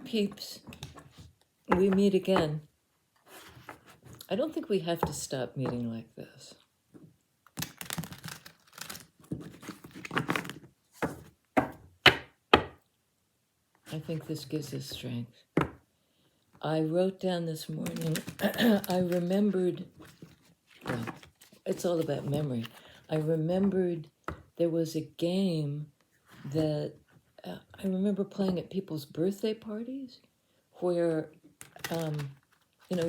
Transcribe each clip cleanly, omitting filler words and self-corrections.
peeps, we meet again. I don't think we have to stop meeting like this. I think this gives us strength. I wrote down this morning, I remembered, well, it's all about memory. I remembered there was a game that I remember playing at people's birthday parties where,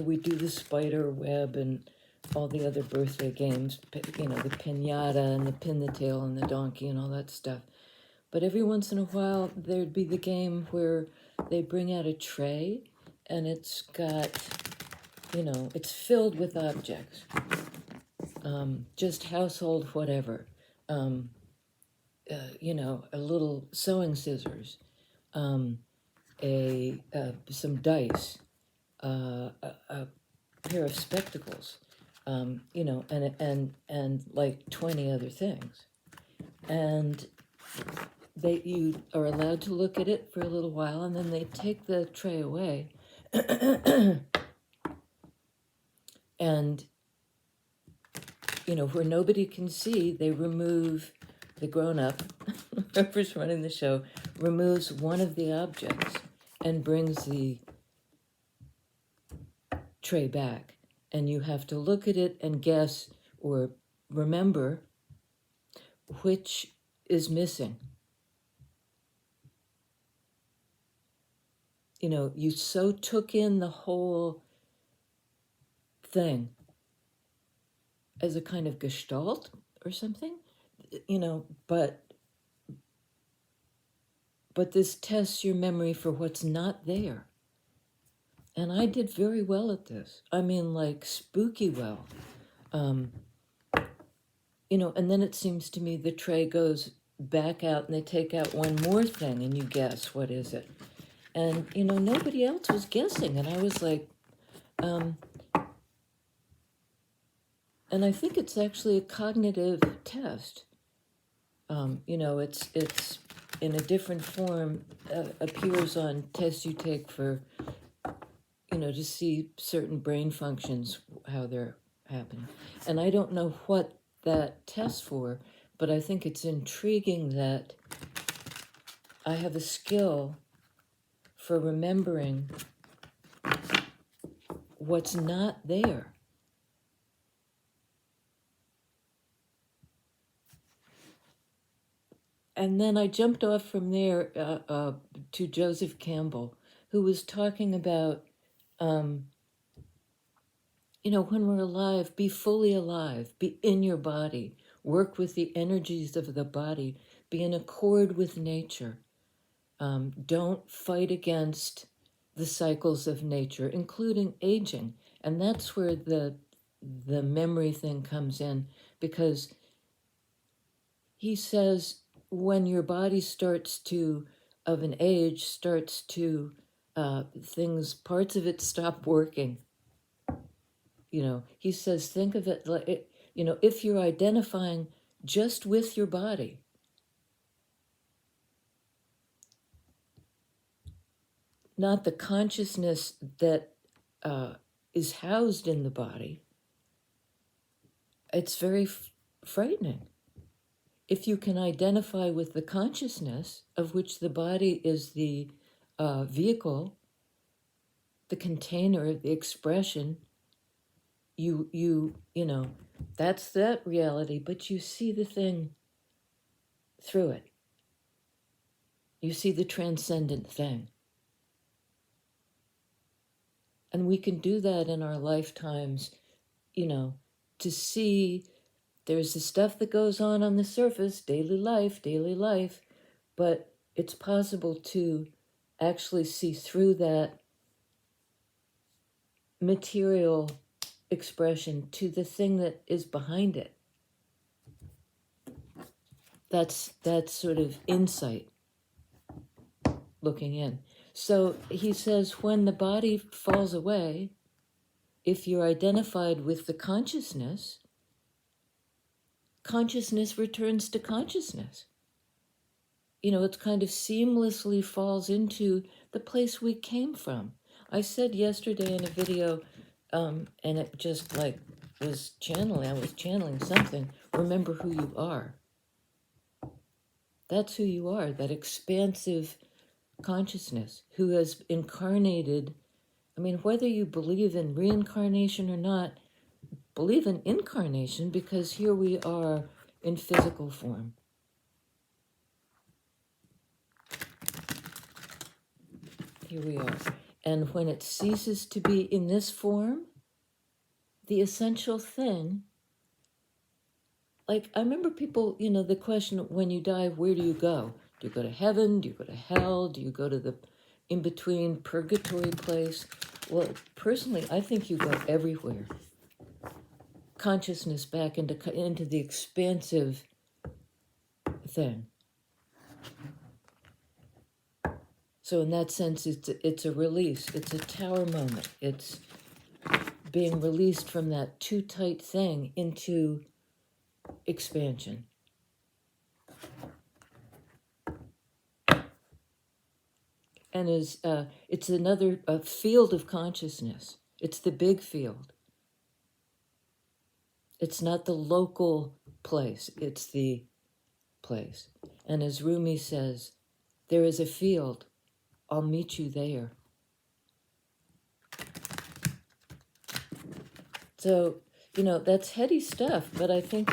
we do the spider web and all the other birthday games, the piñata and the pin the tail and the donkey and all that stuff. But every once in a while, there'd be the game where they bring out a tray and it's got, it's filled with objects, just household whatever. A little sewing scissors, some dice, a pair of spectacles, and like 20 other things. And you are allowed to look at it for a little while, and then they take the tray away. And, where nobody can see, they remove, the grown-up, whoever's running the show, removes one of the objects and brings the tray back. And you have to look at it and guess or remember which is missing. You so took in the whole thing as a kind of gestalt or something, but this tests your memory for what's not there. And I did very well at this. I mean, like spooky well. And then it seems to me the tray goes back out and they take out one more thing and you guess, what is it? And, nobody else was guessing. And I was like, and I think it's actually a cognitive test. It's in a different form, appears on tests you take for, to see certain brain functions, how they're happening. And I don't know what that tests for, but I think it's intriguing that I have a skill for remembering what's not there. And then I jumped off from there to Joseph Campbell, who was talking about, when we're alive, be fully alive, be in your body, work with the energies of the body, be in accord with nature. Don't fight against the cycles of nature, including aging. And that's where the memory thing comes in, because he says when your body starts to, of an age, starts to, parts of it stop working. He says, think of it like, if you're identifying just with your body, not the consciousness that is housed in the body, it's very frightening. If you can identify with the consciousness, of which the body is the vehicle, the container, the expression, that's that reality, but you see the thing through it. You see the transcendent thing. And we can do that in our lifetimes, to see there's the stuff that goes on the surface, daily life, but it's possible to actually see through that material expression to the thing that is behind it. That's sort of insight, looking in. So he says, when the body falls away, if you're identified with the consciousness returns to consciousness. it kind of seamlessly falls into the place we came from. I said yesterday in a video, and it just like I was channeling something. Remember who you are. That's who you are, that expansive consciousness who has incarnated. I mean, whether you believe in reincarnation or not, believe in incarnation, because here we are in physical form. Here we are. And when it ceases to be in this form, the essential thing, like I remember people, the question, when you die, where do you go? Do you go to heaven? Do you go to hell? Do you go to the in-between purgatory place? Well, personally, I think you go everywhere. Consciousness back into the expansive thing. So in that sense, it's a release. It's a tower moment. It's being released from that too tight thing into expansion. And it's another field of consciousness. It's the big field. It's not the local place. It's the place. And as Rumi says, there is a field. I'll meet you there. So, that's heady stuff, but I think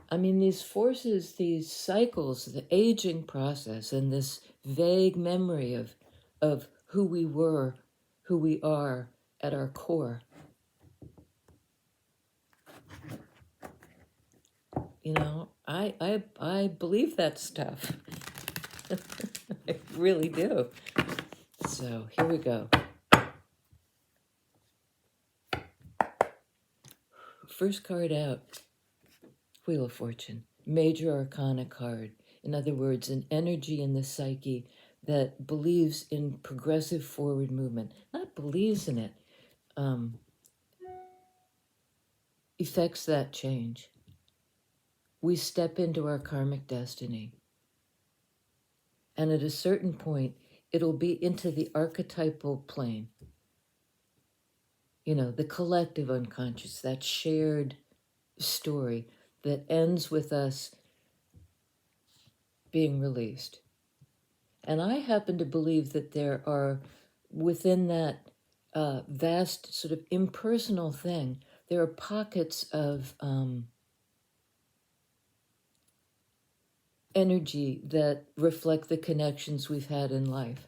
these forces, these cycles, the aging process, and this vague memory of who we were, who we are at our core. I believe that stuff. I really do. So here we go. First card out, Wheel of Fortune, Major Arcana card. In other words, an energy in the psyche that believes in progressive forward movement. Not believes in it, effects that change. We step into our karmic destiny. And at a certain point, it'll be into the archetypal plane. The collective unconscious, that shared story that ends with us being released. And I happen to believe that there are, within that vast sort of impersonal thing, there are pockets of energy that reflect the connections we've had in life.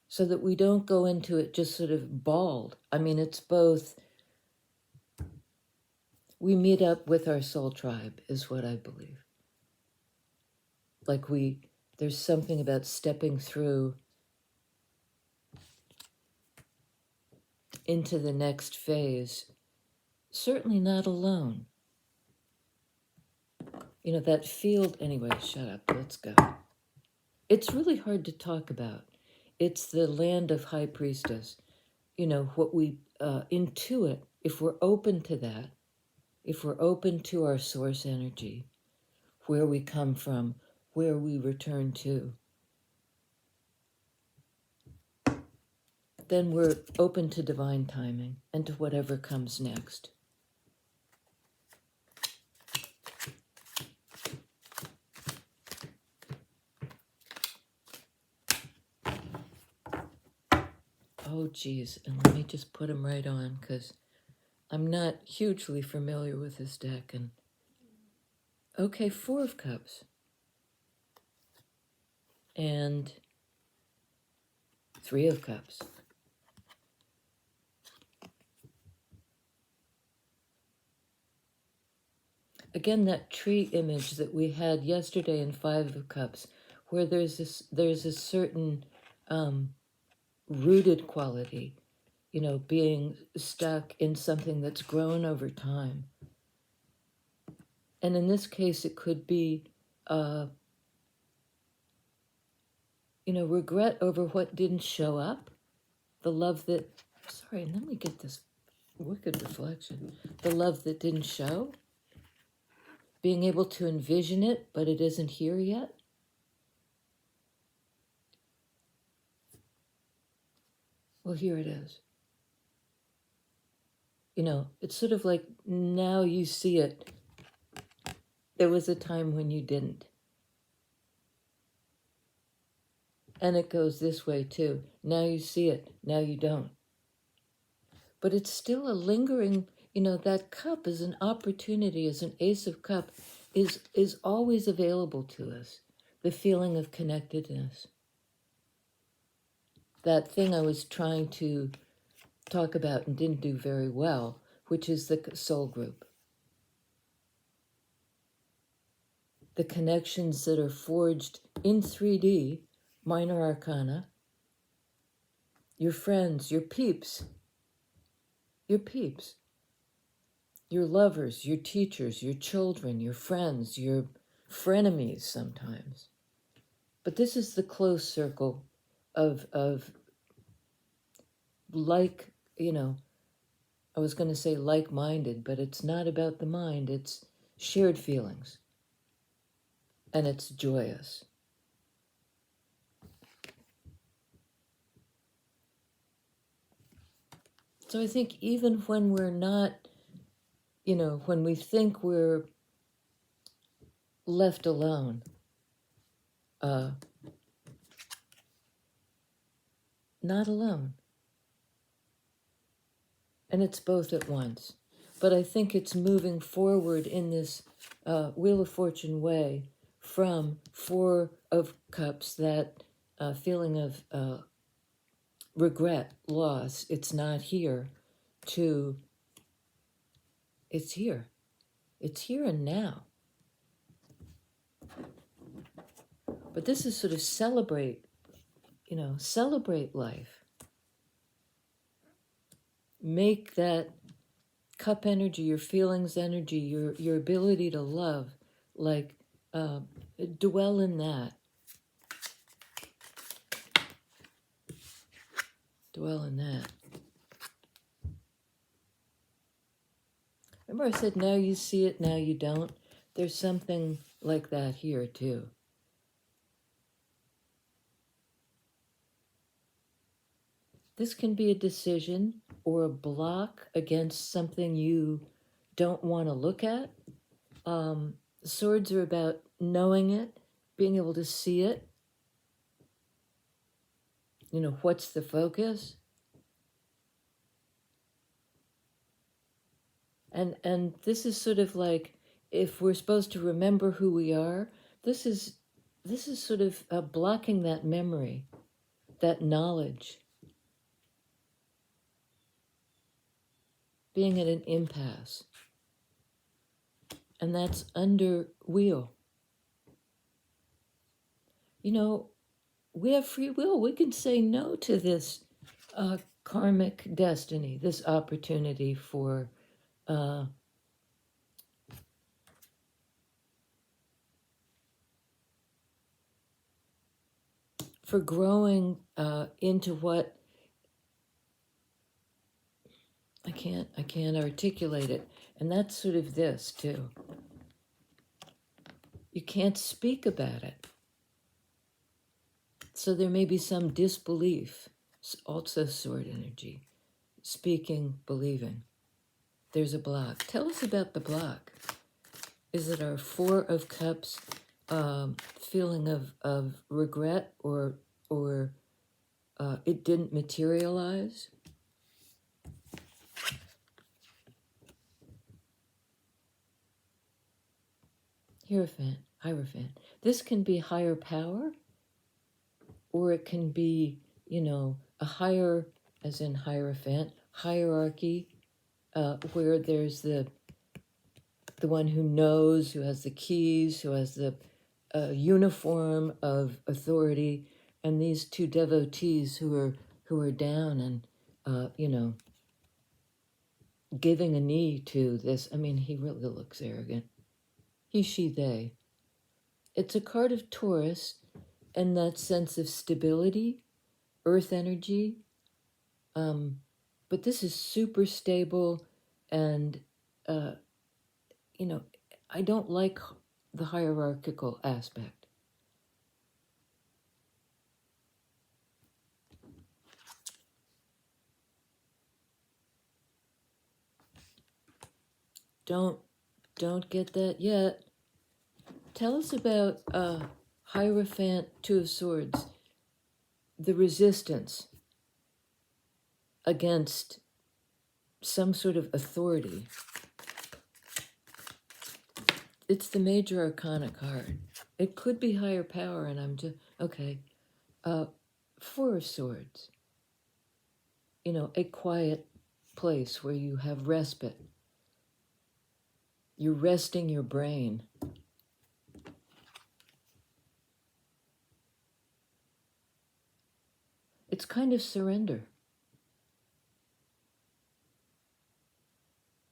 So that we don't go into it just sort of bald. It's both, we meet up with our soul tribe, is what I believe. Like there's something about stepping through into the next phase, certainly not alone. That field, anyway, shut up, let's go. It's really hard to talk about. It's the land of High Priestess. What we intuit, if we're open to that, if we're open to our source energy, where we come from, where we return to, then we're open to divine timing and to whatever comes next. Oh, geez, and let me just put them right on, because I'm not hugely familiar with this deck. And okay, 4 of Cups. And 3 of Cups. Again, that tree image that we had yesterday in 5 of Cups, where there's a certain rooted quality, being stuck in something that's grown over time. And in this case, it could be, regret over what didn't show up. The love that, sorry, and then we get this wicked reflection. The love that didn't show. being able to envision it, but it isn't here yet. Well, here it is. You know, it's sort of like now you see it. There was a time when you didn't. And it goes this way too. Now you see it, now you don't. But it's still a lingering, you know, that cup is an opportunity, as an ace of cup, is always available to us. The feeling of connectedness. That thing I was trying to talk about and didn't do very well, which is the soul group. The connections that are forged in 3D, minor arcana, your friends, your peeps, your lovers, your teachers, your children, your friends, your frenemies sometimes. But this is the close circle of like, you know, I was going to say like-minded, but it's not about the mind, it's shared feelings. And it's joyous. So I think even when we're not, you know, when we think we're left alone, not alone. And it's both at once. But I think it's moving forward in this Wheel of Fortune way from Four of Cups, that feeling of regret, loss, it's not here, to it's here. It's here and now. But this is sort of celebrate, you know, celebrate life. Make that cup energy, your feelings energy, your ability to love, like dwell in that. Dwell in that. Remember I said now you see it, now you don't? There's something like that here too. This can be a decision or a block against something you don't want to look at. Swords are about knowing it, being able to see it. You know, what's the focus? And this is sort of like, if we're supposed to remember who we are, this is sort of blocking that memory, that knowledge, being at an impasse. And that's under wheel. You know, we have free will. We can say no to this karmic destiny, this opportunity for growing into what I can't articulate it. And that's sort of this too. You can't speak about it. So there may be some disbelief, also sword energy, speaking, believing. There's a block. Tell us about the block. Is it our Four of Cups feeling of regret, or it didn't materialize? Hierophant. This can be higher power, or it can be, you know, a higher, as in Hierophant, hierarchy, where there's the one who knows, who has the keys, who has the uniform of authority, and these two devotees who are down and you know, giving a knee to this. I mean, he really looks arrogant. He, she, they. It's a card of Taurus, and that sense of stability, earth energy. But this is super stable and, you know, I don't like the hierarchical aspect. Don't get that yet. Tell us about Hierophant, Two of Swords, the resistance against some sort of authority. It's the major arcana card. It could be higher power, and I'm just, okay. Four of Swords. You know, a quiet place where you have respite. You're resting your brain. It's kind of surrender.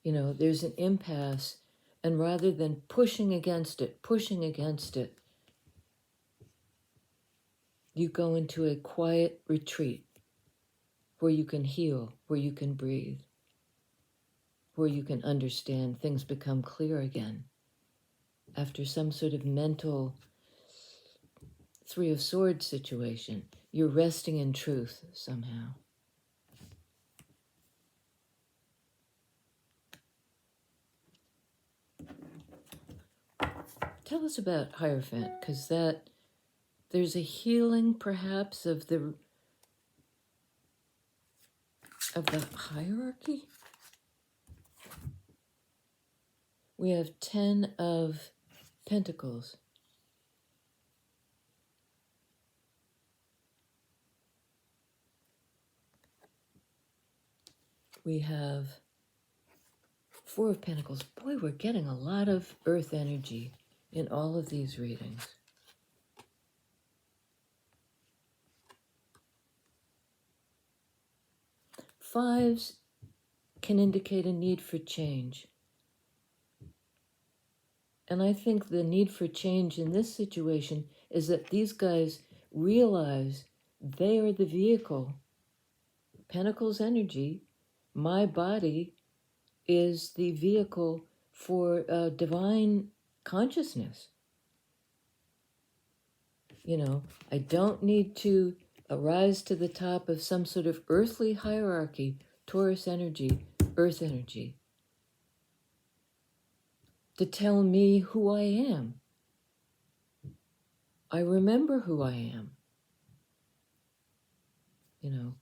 You know, there's an impasse, and rather than pushing against it, you go into a quiet retreat where you can heal, where you can breathe, where you can understand, things become clear again. After some sort of mental Three of Swords situation, you're resting in truth somehow. Tell us about Hierophant, because there's a healing perhaps of the hierarchy. We have 10 of Pentacles. We have 4 of Pentacles. Boy, we're getting a lot of earth energy in all of these readings. Fives can indicate a need for change. And I think the need for change in this situation is that these guys realize they are the vehicle. Pentacles energy, my body, is the vehicle for divine consciousness. You know, I don't need to rise to the top of some sort of earthly hierarchy, Taurus energy, earth energy, to tell me who I am. I remember who I am. You know,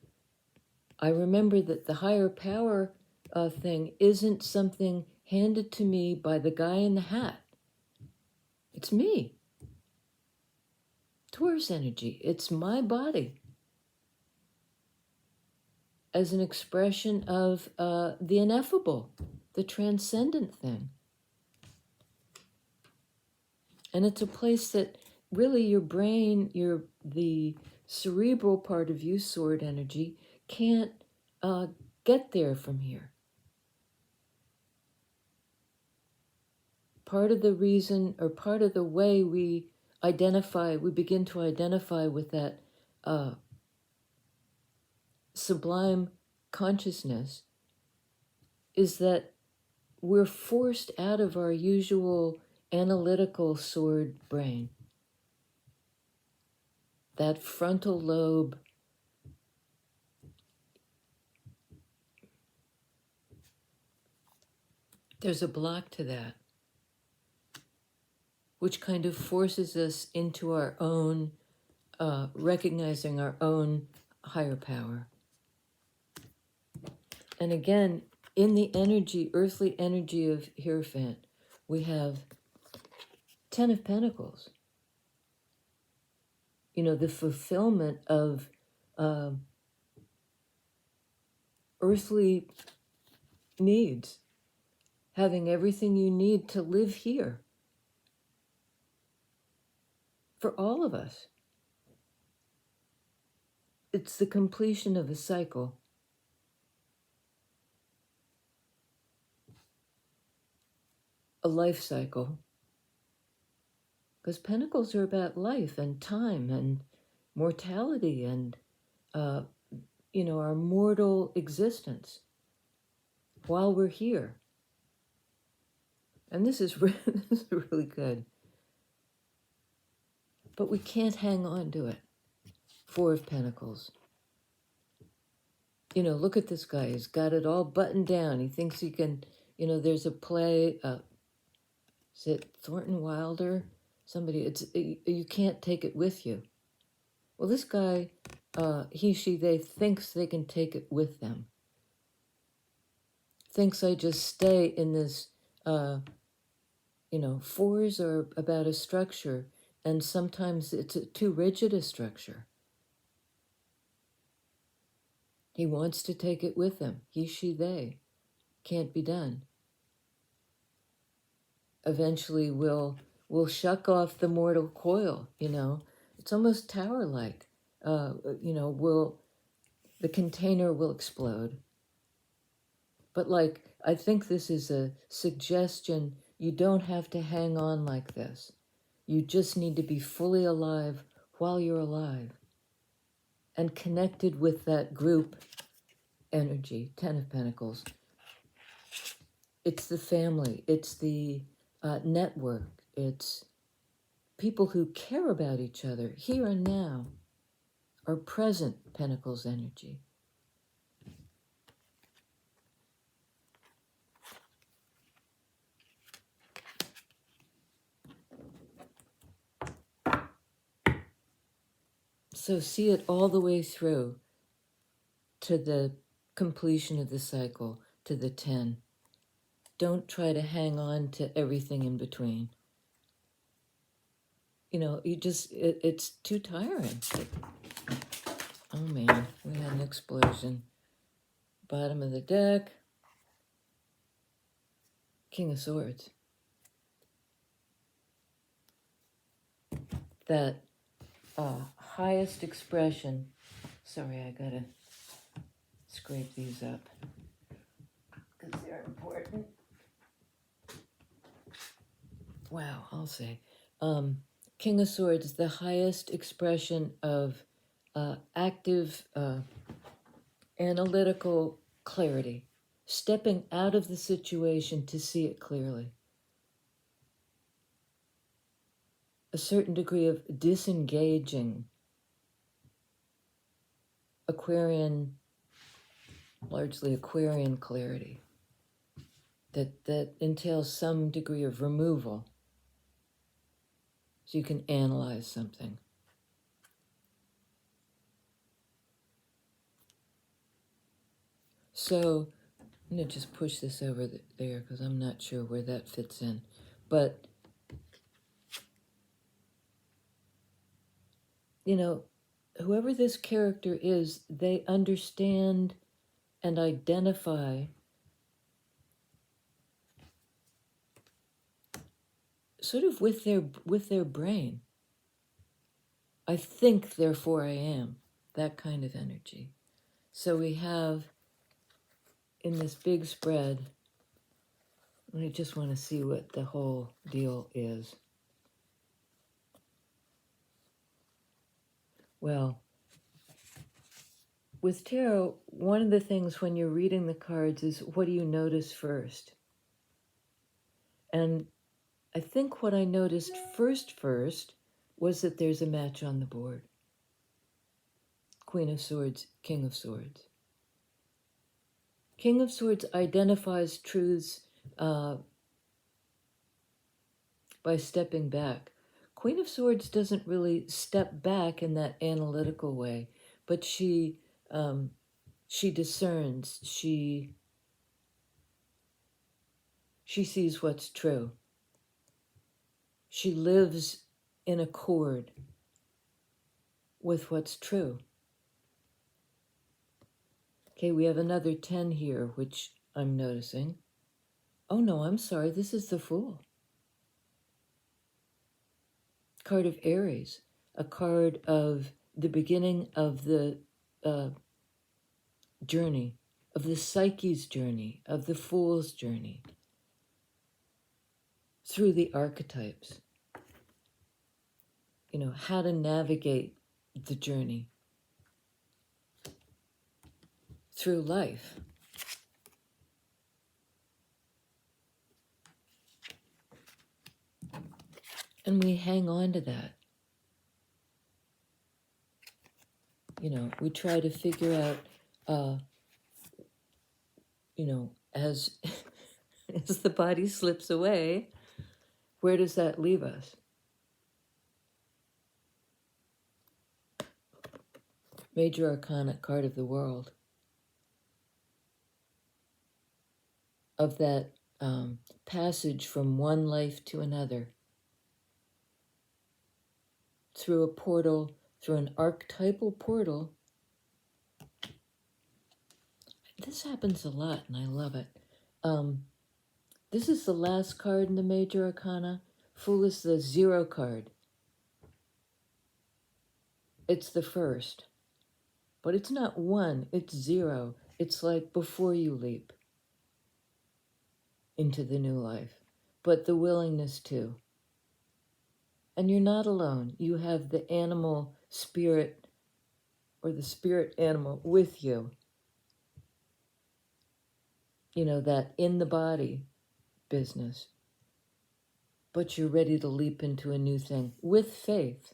I remember that the higher power thing isn't something handed to me by the guy in the hat. It's me. Taurus energy. It's my body as an expression of the ineffable, the transcendent thing. And it's a place that really your brain, the cerebral part of you, sword energy, can't get there from here. Part of the reason, or part of the way we begin to identify with that sublime consciousness is that we're forced out of our usual analytical sword brain. That frontal lobe, there's a block to that, which kind of forces us into our own, recognizing our own higher power. And again, in the energy, earthly energy of Hierophant, we have 10 of Pentacles. You know, the fulfillment of earthly needs, having everything you need to live here. For all of us. It's the completion of a cycle. A life cycle. Because Pentacles are about life and time and mortality and, you know, our mortal existence while we're here. And this is, this is really good. But we can't hang on to it. Four of Pentacles. You know, look at this guy. He's got it all buttoned down. He thinks he can, you know, there's a play, is it Thornton Wilder? Somebody, you can't take it with you. Well, this guy, he, she, they thinks they can take it with them. Thinks I just stay in this, you know, fours are about a structure, and sometimes it's too rigid a structure. He wants to take it with him. He, she, they. Can't be done. Eventually we'll shuck off the mortal coil, you know. It's almost tower-like. You know, the container will explode. But like, I think this is a suggestion. You don't have to hang on like this. You just need to be fully alive while you're alive and connected with that group energy, Ten of Pentacles. It's the family, it's the network, it's people who care about each other here and now, are present Pentacles energy. So see it all the way through to the completion of the cycle, to the 10. Don't try to hang on to everything in between. You know, you just, it's too tiring. Oh man, we had an explosion. Bottom of the deck. King of Swords. That highest expression. Sorry, I gotta scrape these up because they're important. Wow, I'll say. King of Swords, the highest expression of active analytical clarity, stepping out of the situation to see it clearly. A certain degree of disengaging. Aquarian, largely Aquarian clarity that entails some degree of removal so you can analyze something. So I'm going to just push this over there because I'm not sure where that fits in. But, you know, whoever this character is, they understand and identify sort of with their brain. I think, therefore I am. That kind of energy. So we have in this big spread, I just want to see what the whole deal is. Well, with tarot, one of the things when you're reading the cards is what do you notice first? And I think what I noticed first was that there's a match on the board. Queen of Swords, King of Swords. King of Swords identifies truths by stepping back. Queen of Swords doesn't really step back in that analytical way, but she discerns, she sees what's true. She lives in accord with what's true. Okay, we have another 10 here, which I'm noticing. Oh no, I'm sorry, this is the Fool. Card of Aries, a card of the beginning of the journey, of the psyche's journey, of the Fool's journey, through the archetypes. You know, how to navigate the journey through life. And we hang on to that. You know, we try to figure out, you know, as as the body slips away, where does that leave us? Major Arcana card of the world. Of that passage from one life to another. Through a portal, through an archetypal portal. This happens a lot and I love it. This is the last card in the Major Arcana. Fool is the 0 card. It's the first. But it's not 1, it's 0. It's like before you leap into the new life. But the willingness to. And you're not alone. You have the animal spirit or the spirit animal with you. You know, that in the body business. But you're ready to leap into a new thing with faith.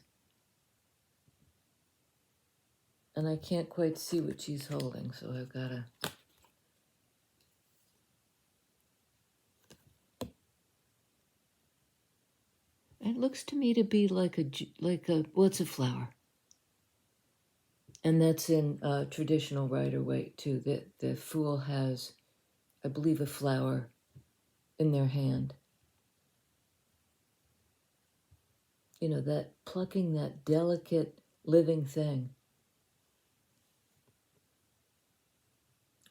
And I can't quite see what she's holding, so I've got to... It looks to me to be like a what's a flower? And that's in traditional Rider-Waite too. The Fool has, I believe, a flower in their hand. You know, that plucking that delicate living thing.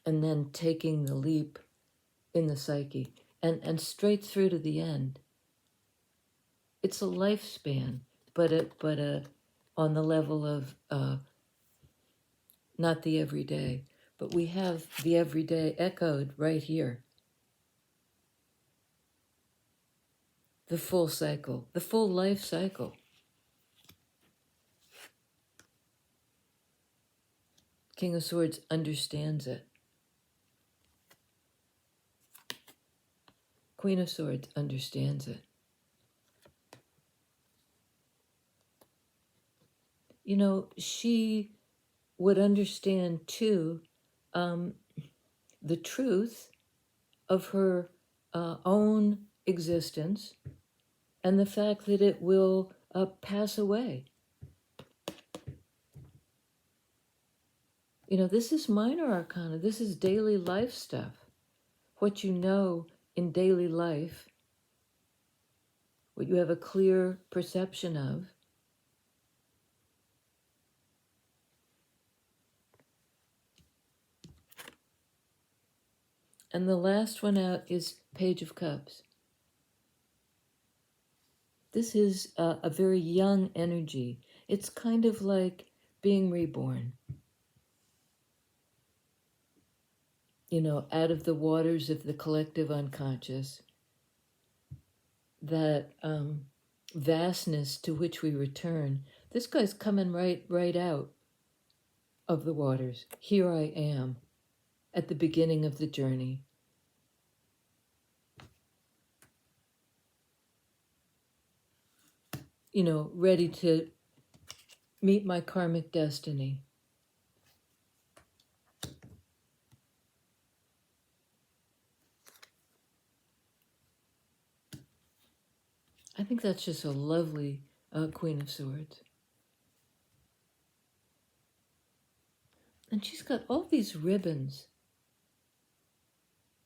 And then taking the leap in the psyche and straight through to the end. It's a lifespan, but on the level of not the everyday, but we have the everyday echoed right here. The full cycle, the full life cycle. King of Swords understands it. Queen of Swords understands it. You know, she would understand too the truth of her own existence and the fact that it will pass away. You know, this is minor arcana. This is daily life stuff. What you know in daily life, what you have a clear perception of. And the last one out is Page of Cups. This is a very young energy. It's kind of like being reborn. You know, out of the waters of the collective unconscious, that vastness to which we return. This guy's coming right out of the waters. Here I am at the beginning of the journey. You know, ready to meet my karmic destiny. I think that's just a lovely Queen of Swords. And she's got all these ribbons.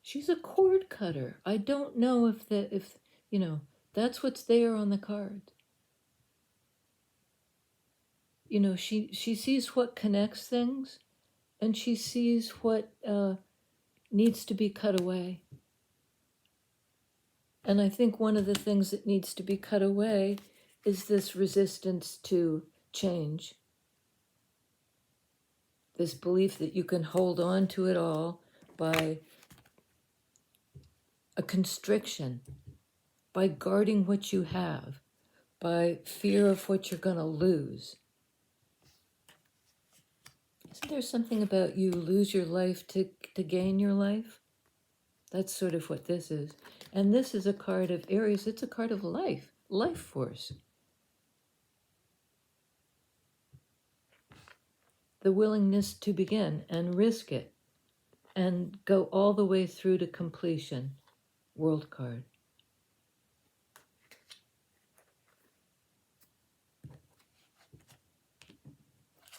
She's a cord cutter. I don't know if you know, that's what's there on the card. You know, she sees what connects things, and she sees what needs to be cut away. And I think one of the things that needs to be cut away is this resistance to change. This belief that you can hold on to it all by a constriction, by guarding what you have, by fear of what you're going to lose. Isn't there something about you lose your life to gain your life? That's sort of what this is. And this is a card of Aries. It's a card of life. life force. The willingness to begin and risk it and go all the way through to completion. World card.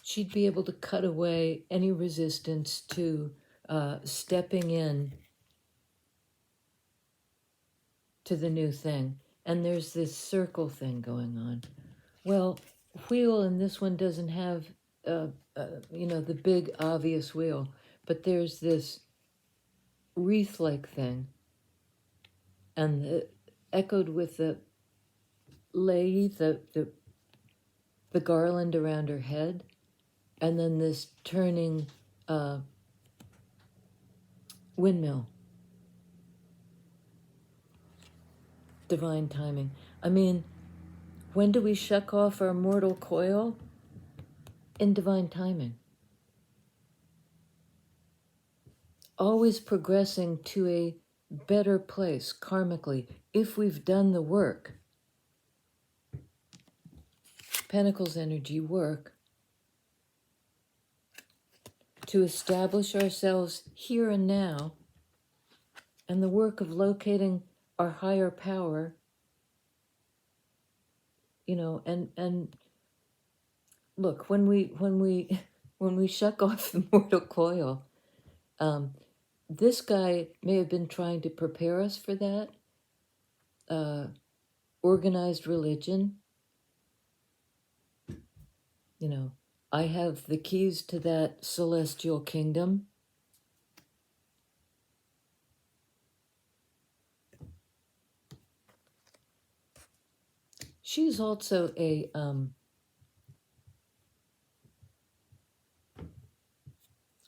She'd be able to cut away any resistance to stepping in to the new thing. And there's this circle thing going on. Well, wheel in this one doesn't have, the big obvious wheel, but there's this wreath-like thing, and echoed with the lady, the garland around her head, and then this turning windmill. Divine timing. I mean, when do we shuck off our mortal coil? In divine timing. Always progressing to a better place karmically if we've done the work. Pentacles energy work to establish ourselves here and now, and the work of locating our higher power, and look, when we shuck off the mortal coil, this guy may have been trying to prepare us for that. Organized religion. I have the keys to that celestial kingdom. She's also a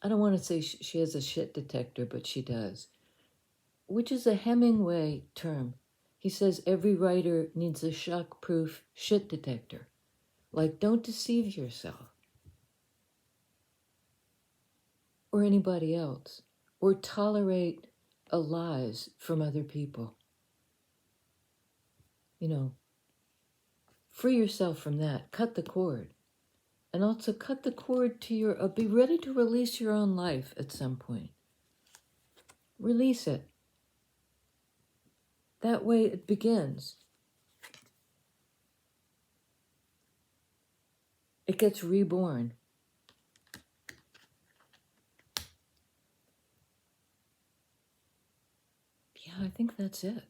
I don't want to say she has a shit detector, but she does, which is a Hemingway term. He says every writer needs a shock-proof shit detector. Like, don't deceive yourself or anybody else, or tolerate lies from other people. Free yourself from that. Cut the cord. And also cut the cord to be ready to release your own life at some point. Release it. That way it begins. It gets reborn. Yeah, I think that's it.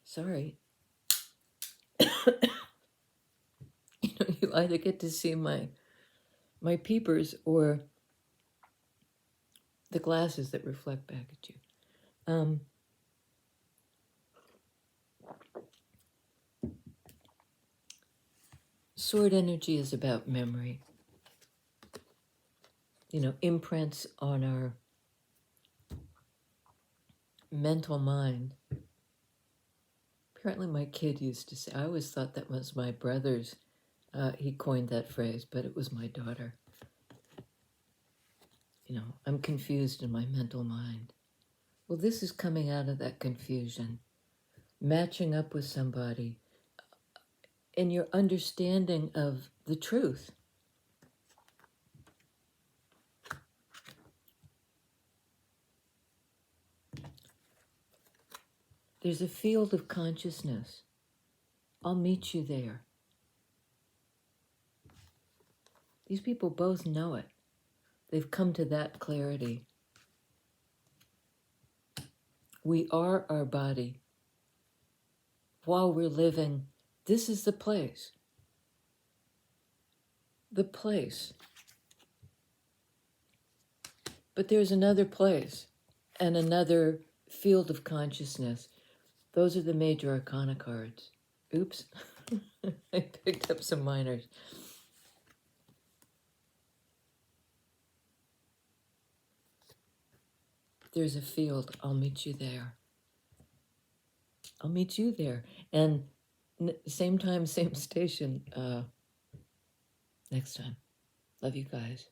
Sorry. You either get to see my peepers or the glasses that reflect back at you. Sword energy is about memory. Imprints on our mental mind. Apparently my kid used to say, I always thought that was my brother's. He coined that phrase, but it was my daughter. I'm confused in my mental mind. Well, this is coming out of that confusion. Matching up with somebody in your understanding of the truth. There's a field of consciousness. I'll meet you there. These people both know it. They've come to that clarity. We are our body. While we're living, this is the place. The place. But there's another place and another field of consciousness. Those are the major arcana cards. Oops. I picked up some minors. There's a field. I'll meet you there. I'll meet you there. And same time, same station next time. Love you guys.